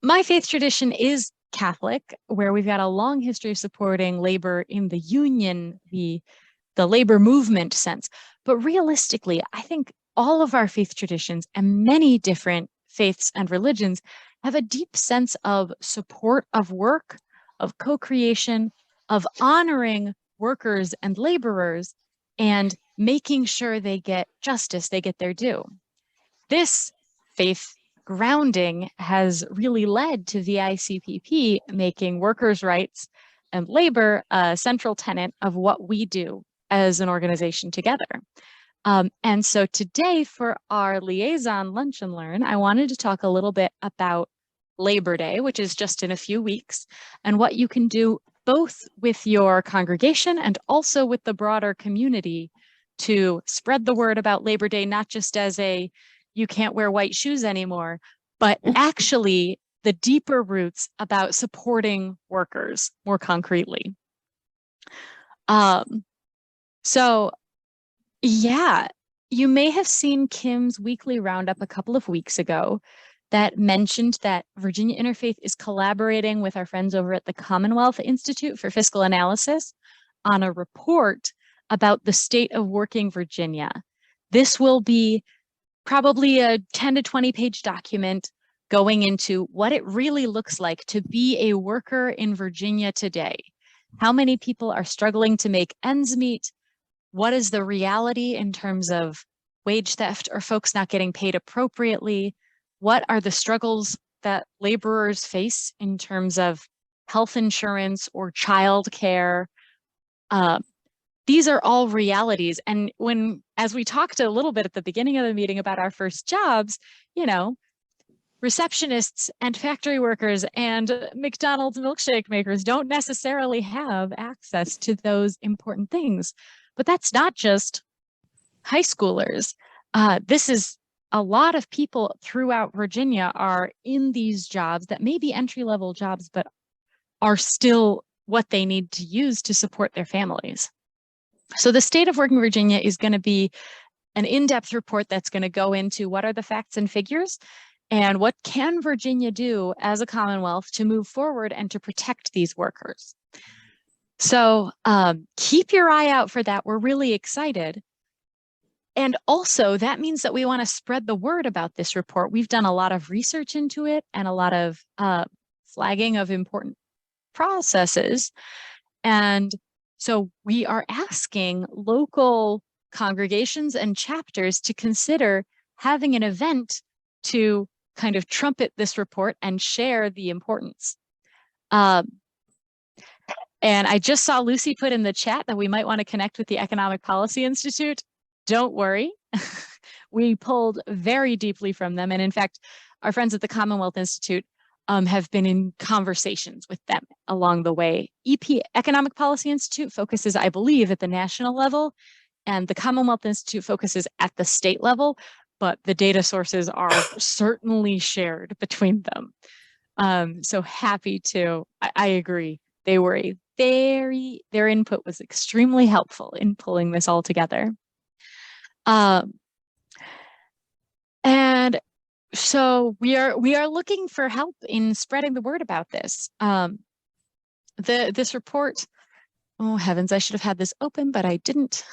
my faith tradition is Catholic, where we've got a long history of supporting labor in the union, the labor movement sense. But realistically, I think all of our faith traditions and many different faiths and religions have a deep sense of support of work, of co-creation, of honoring workers and laborers, and making sure they get justice, they get their due. This faith grounding has really led to VICPP making workers' rights and labor a central tenet of what we do as an organization together. And so today for our liaison lunch and learn, I wanted to talk a little bit about Labor Day, which is just in a few weeks, and what you can do both with your congregation and also with the broader community to spread the word about Labor Day, not just as a you can't wear white shoes anymore, but actually the deeper roots about supporting workers more concretely. So yeah, you may have seen Kim's weekly roundup a couple of weeks ago that mentioned that Virginia Interfaith is collaborating with our friends over at the Commonwealth Institute for Fiscal Analysis on a report about the state of working Virginia. This will be probably a 10 to 20 page document going into what it really looks like to be a worker in Virginia today. How many people are struggling to make ends meet? What is the reality in terms of wage theft or folks not getting paid appropriately? What are the struggles that laborers face in terms of health insurance or childcare? These are all realities. And as we talked a little bit at the beginning of the meeting about our first jobs, receptionists and factory workers and McDonald's milkshake makers don't necessarily have access to those important things. But that's not just high schoolers. This is a lot of people throughout Virginia are in these jobs that may be entry-level jobs, but are still what they need to use to support their families. So the State of Working Virginia is going to be an in-depth report that's going to go into what are the facts and figures and what can Virginia do as a Commonwealth to move forward and to protect these workers. So keep your eye out for that. We're really excited. And also that means that we want to spread the word about this report. We've done a lot of research into it and a lot of flagging of important processes. And so we are asking local congregations and chapters to consider having an event to kind of trumpet this report and share the importance. And I just saw Lucy put in the chat that we might want to connect with the Economic Policy Institute. Don't worry. We pulled very deeply from them. And in fact, our friends at the Commonwealth Institute have been in conversations with them along the way. Economic Policy Institute focuses, I believe, at the national level, and the Commonwealth Institute focuses at the state level, but the data sources are certainly shared between them. So happy to, I agree. They were their input was extremely helpful in pulling this all together. And so we are looking for help in spreading the word about this. This report, oh heavens, I should have had this open, but I didn't.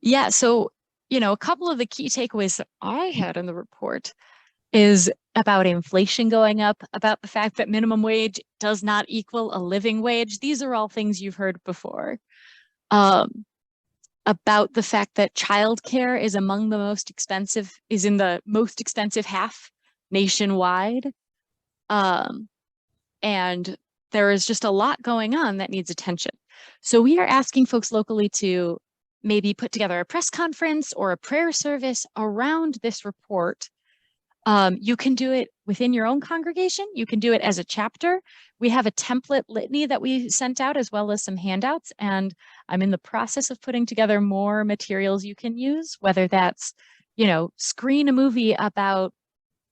Yeah, so, a couple of the key takeaways that I had in the report is about inflation going up, about the fact that minimum wage does not equal a living wage. These are all things you've heard before. About the fact that childcare is among the most expensive, is in the most expensive half nationwide. And there is just a lot going on that needs attention. So we are asking folks locally to maybe put together a press conference or a prayer service around this report. You can do it within your own congregation. You can do it as a chapter. We have a template litany that we sent out as well as some handouts, and I'm in the process of putting together more materials you can use, whether that's, screen a movie about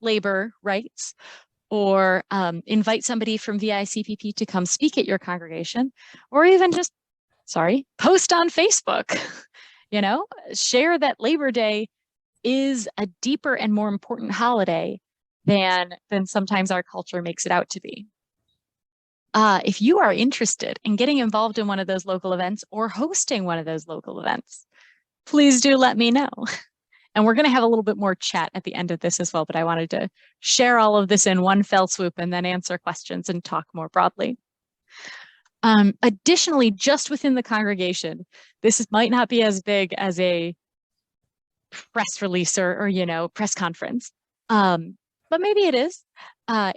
labor rights or invite somebody from VICPP to come speak at your congregation, or even just, post on Facebook, share that Labor Day is a deeper and more important holiday than sometimes our culture makes it out to be. If you are interested in getting involved in one of those local events or hosting one of those local events, please do let me know. And we're going to have a little bit more chat at the end of this as well, but I wanted to share all of this in one fell swoop and then answer questions and talk more broadly. Additionally, just within the congregation, this might not be as big as a press release or press conference, but maybe it is.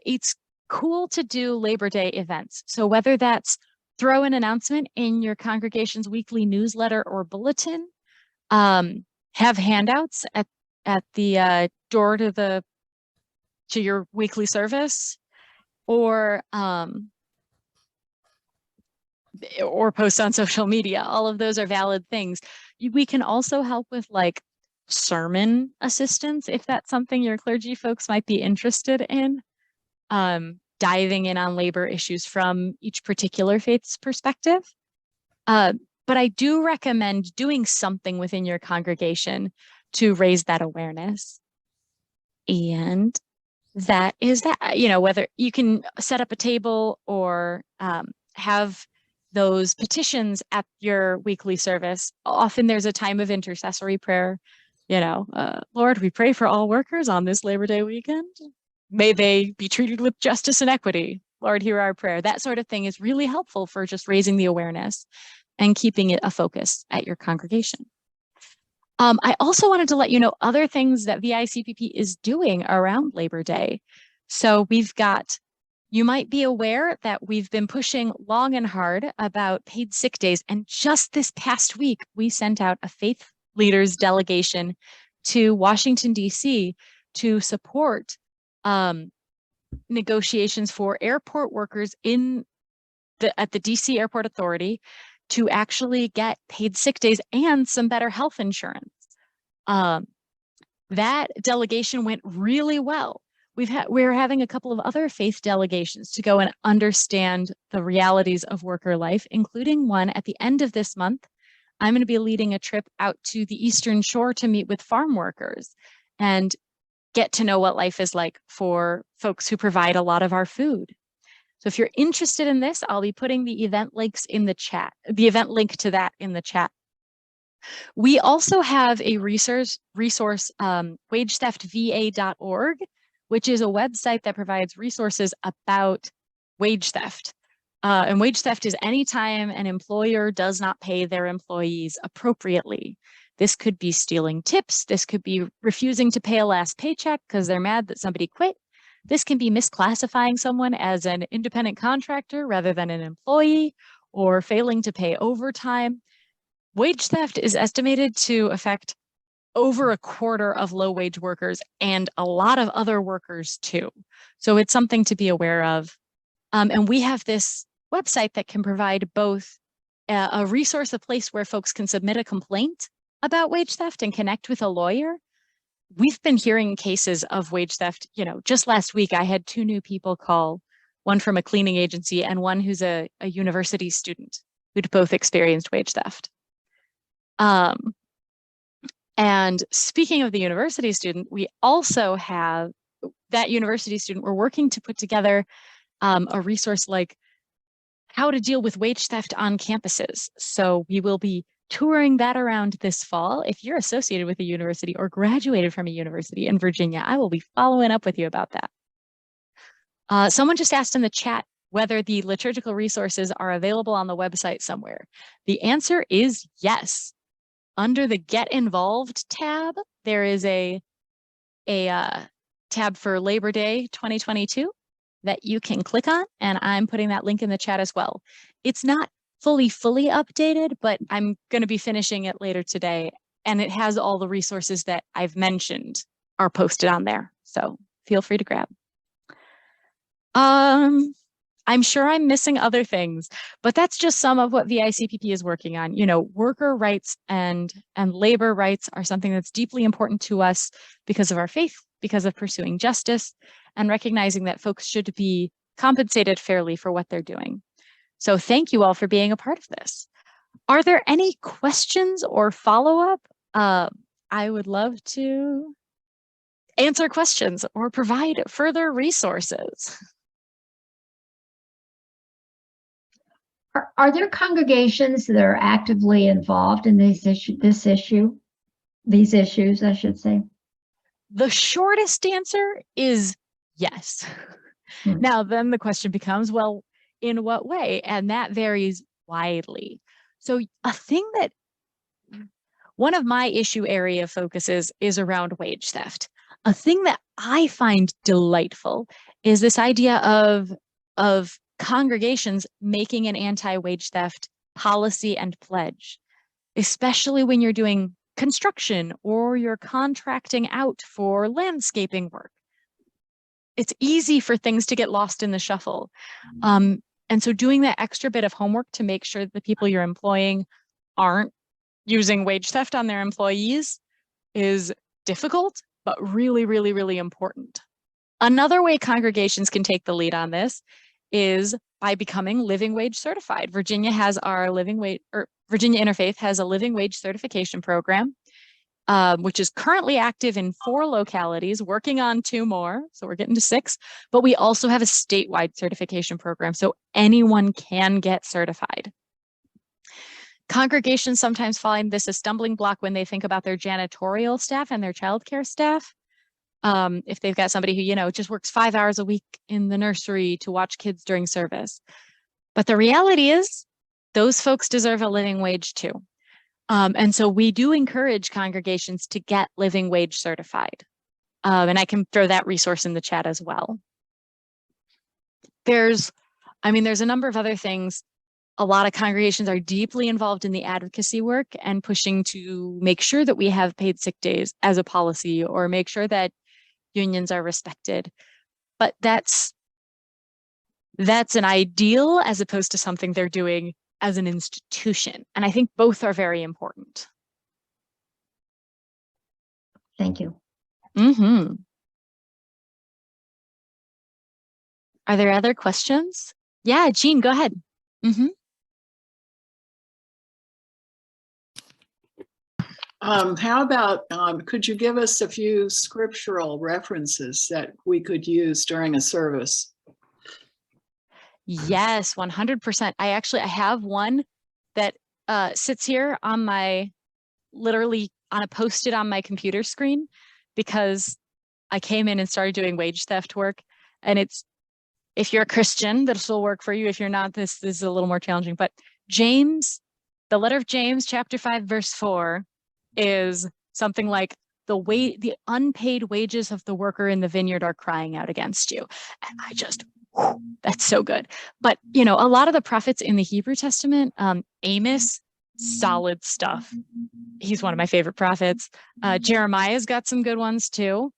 It's cool to do Labor Day events. So whether that's throw an announcement in your congregation's weekly newsletter or bulletin, have handouts at the door to your weekly service, or post on social media. All of those are valid things. We can also help with like sermon assistance if that's something your clergy folks might be interested in. Diving in on labor issues from each particular faith's perspective. But I do recommend doing something within your congregation to raise that awareness. And that is that, whether you can set up a table or have those petitions at your weekly service. Often there's a time of intercessory prayer. Lord, we pray for all workers on this Labor Day weekend. May they be treated with justice and equity. Lord, hear our prayer. That sort of thing is really helpful for just raising the awareness and keeping it a focus at your congregation. I also wanted to let you know other things that VICPP is doing around Labor Day. So you might be aware that we've been pushing long and hard about paid sick days. And just this past week, we sent out a faith leaders delegation to Washington, D.C. to support negotiations for airport workers at the DC Airport Authority to actually get paid sick days and some better health insurance. That delegation went really well. We're having a couple of other faith delegations to go and understand the realities of worker life, including one at the end of this month. I'm going to be leading a trip out to the Eastern Shore to meet with farm workers and get to know what life is like for folks who provide a lot of our food. So if you're interested in this, I'll be putting the event links in the chat, the event link to that in the chat. We also have a resource, wagetheft.va.org, which is a website that provides resources about wage theft. And wage theft is anytime an employer does not pay their employees appropriately. This could be stealing tips. This could be refusing to pay a last paycheck because they're mad that somebody quit. This can be misclassifying someone as an independent contractor rather than an employee, or failing to pay overtime. Wage theft is estimated to affect over a quarter of low-wage workers and a lot of other workers too. So it's something to be aware of. And we have this website that can provide both a resource, a place where folks can submit a complaint about wage theft and connect with a lawyer. We've been hearing cases of wage theft. Just last week, I had 2 new people call, one from a cleaning agency and one who's a university student who'd both experienced wage theft. And speaking of the university student, we also have that university student. We're working to put together a resource like how to deal with wage theft on campuses. So we will be touring that around this fall. If you're associated with a university or graduated from a university in Virginia, I will be following up with you about that. Someone just asked in the chat whether the liturgical resources are available on the website somewhere. The answer is yes. Under the Get Involved tab, there is a tab for Labor Day 2022 that you can click on, and I'm putting that link in the chat as well. It's not fully updated, but I'm going to be finishing it later today, and it has all the resources that I've mentioned are posted on there, so feel free to grab. I'm sure I'm missing other things, but that's just some of what VICPP is working on. Worker rights and labor rights are something that's deeply important to us because of our faith, because of pursuing justice, and recognizing that folks should be compensated fairly for what they're doing. So thank you all for being a part of this. Are there any questions or follow-up? I would love to answer questions or provide further resources. Are there congregations that are actively involved in these issues, I should say? The shortest answer is yes. Now, then the question becomes, well, in what way? And that varies widely. So one of my issue area focuses is around wage theft. A thing that I find delightful is this idea of congregations making an anti-wage theft policy and pledge, especially when you're doing construction or you're contracting out for landscaping work. It's easy for things to get lost in the shuffle. And so doing that extra bit of homework to make sure that the people you're employing aren't using wage theft on their employees is difficult, but really, really, really important. Another way congregations can take the lead on this is by becoming living wage certified. Virginia Interfaith has a living wage certification program, which is currently active in 4 localities, working on 2 more. So we're getting to 6, but we also have a statewide certification program. So anyone can get certified. Congregations sometimes find this a stumbling block when they think about their janitorial staff and their childcare staff. If they've got somebody who, just works 5 hours a week in the nursery to watch kids during service. But the reality is those folks deserve a living wage too. And so we do encourage congregations to get living wage certified. And I can throw that resource in the chat as well. There's a number of other things. A lot of congregations are deeply involved in the advocacy work and pushing to make sure that we have paid sick days as a policy or make sure that unions are respected. But that's an ideal as opposed to something they're doing as an institution. And I think both are very important. Thank you. Mm-hmm. Are there other questions? Yeah, Jean, go ahead. Mm-hmm. How about, could you give us a few scriptural references that we could use during a service? Yes, 100%. I have one that sits here on literally on a post-it on my computer screen, because I came in and started doing wage theft work. And if you're a Christian, this will work for you. If you're not, this is a little more challenging. But the letter of James, chapter 5, verse 4, is something like, the unpaid wages of the worker in the vineyard are crying out against you. And that's so good. But, a lot of the prophets in the Hebrew Testament, Amos, solid stuff. He's one of my favorite prophets. Jeremiah's got some good ones too.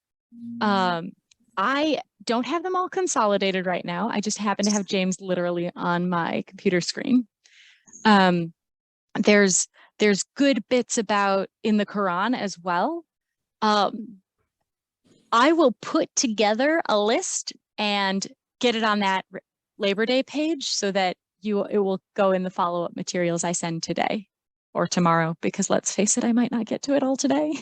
I don't have them all consolidated right now. I just happen to have James literally on my computer screen. There's good bits about in the Quran as well. I will put together a list and get it on that Labor Day page so that it will go in the follow-up materials I send today or tomorrow, because let's face it, I might not get to it all today.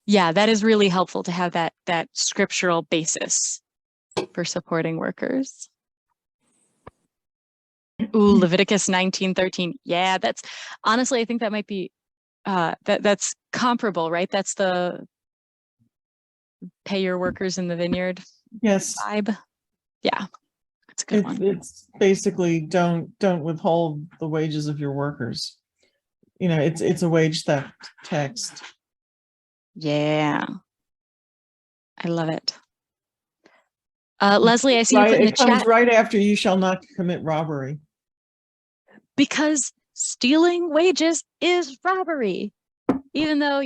Yeah, that is really helpful to have that scriptural basis for supporting workers. Ooh, Leviticus 19:13. Yeah, that's honestly, I think that might be that's comparable, right? That's the pay your workers in the vineyard. Yes. Vibe. Yeah, that's a good one. It's basically don't withhold the wages of your workers. It's a wage theft text. Yeah, I love it. Leslie, I see you put in the chat. It comes right after you shall not commit robbery. Because stealing wages is robbery, even though,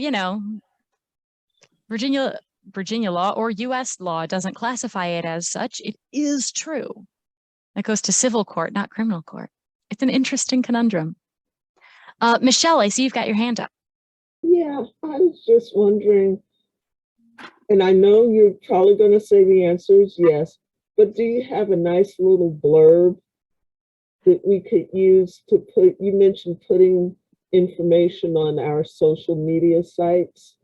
Virginia law or US law doesn't classify it as such. It is true. That goes to civil court, not criminal court. It's an interesting conundrum. Michelle, I see you've got your hand up. Yeah, I was just wondering, and I know you're probably going to say the answer is yes, but do you have a nice little blurb that we could use to put, you mentioned putting information on our social media sites.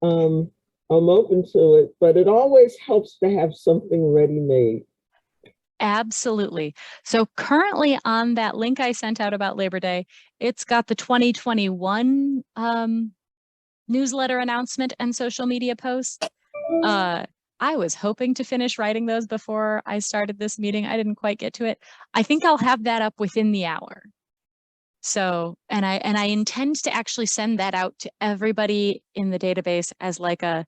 I'm open to it, but it always helps to have something ready-made. Absolutely. So currently on that link I sent out about Labor Day, it's got the 2021 newsletter announcement and social media posts. I was hoping to finish writing those before I started this meeting. I didn't quite get to it. I think I'll have that up within the hour. So, and I intend to actually send that out to everybody in the database as like a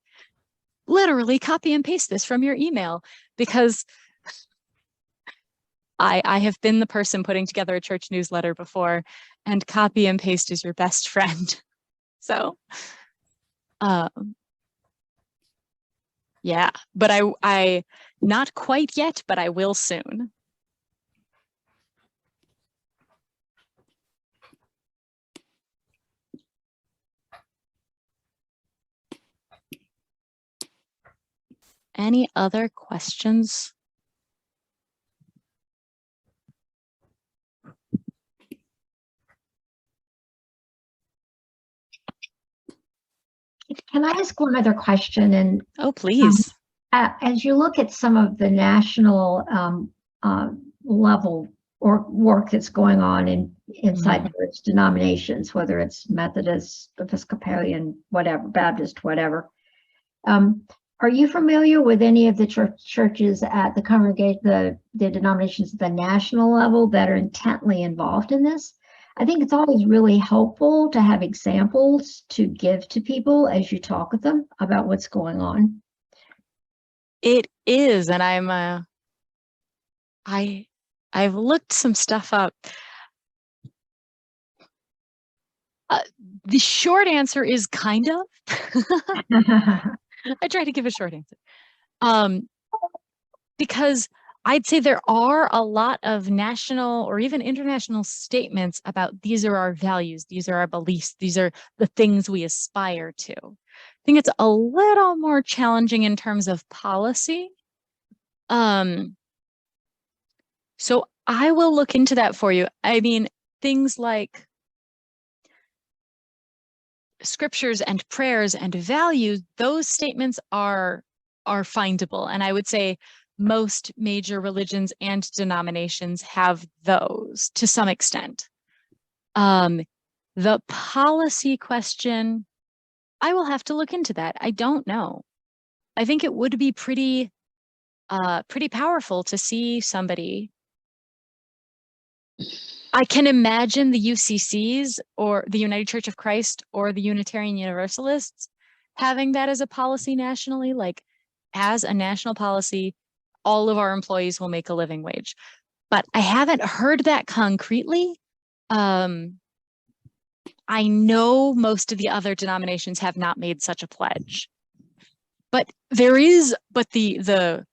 literally copy and paste this from your email, because I have been the person putting together a church newsletter before, and copy and paste is your best friend. So, yeah, but I not quite yet, but I will soon. Any other questions? Can I ask one other question? And Oh, please. as you look at some of the national level or work that's going on inside various denominations, whether it's Methodist, Episcopalian, whatever, Baptist, whatever, are you familiar with any of the churches at the congregation, the denominations at the national level that are intently involved in this? I think it's always really helpful to have examples to give to people as you talk with them about what's going on. It is, and I've looked some stuff up. The short answer is kind of. I try to give a short answer. Because I'd say there are a lot of national or even international statements about these are our values, these are our beliefs, these are the things we aspire to. I think it's a little more challenging in terms of policy. So I will look into that for you. I mean, things like scriptures and prayers and values, those statements are findable. And I would say most major religions and denominations have those to some extent. The policy question, I will have to look into that. I don't know. I think it would be pretty powerful to see somebody. I can imagine the UCCs or the United Church of Christ or the Unitarian Universalists having that as a policy nationally, like as a national policy, all of our employees will make a living wage. But I haven't heard that concretely. I know most of the other denominations have not made such a pledge. But there is, but the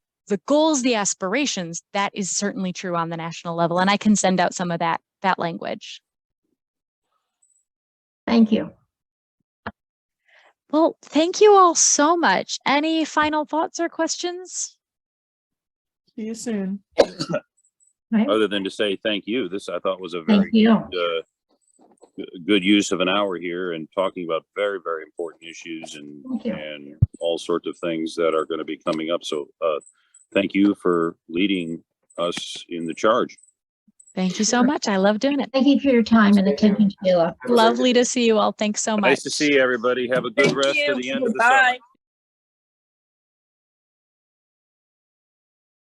goals, the aspirations, that is certainly true on the national level. And I can send out some of that language. Thank you. Well, thank you all so much. Any final thoughts or questions? See you soon. Right. Other than to say thank you. This I thought was a Thank very you. good use of an hour here and talking about very, very important issues and all sorts of things that are going to be coming up. So thank you for leading us in the charge. Thank you so much. I love doing it. Thank you for your time and attention, Sheila. Lovely to see you all. Thanks so much. Nice to see everybody. Have a good rest of the end of the summer. Bye.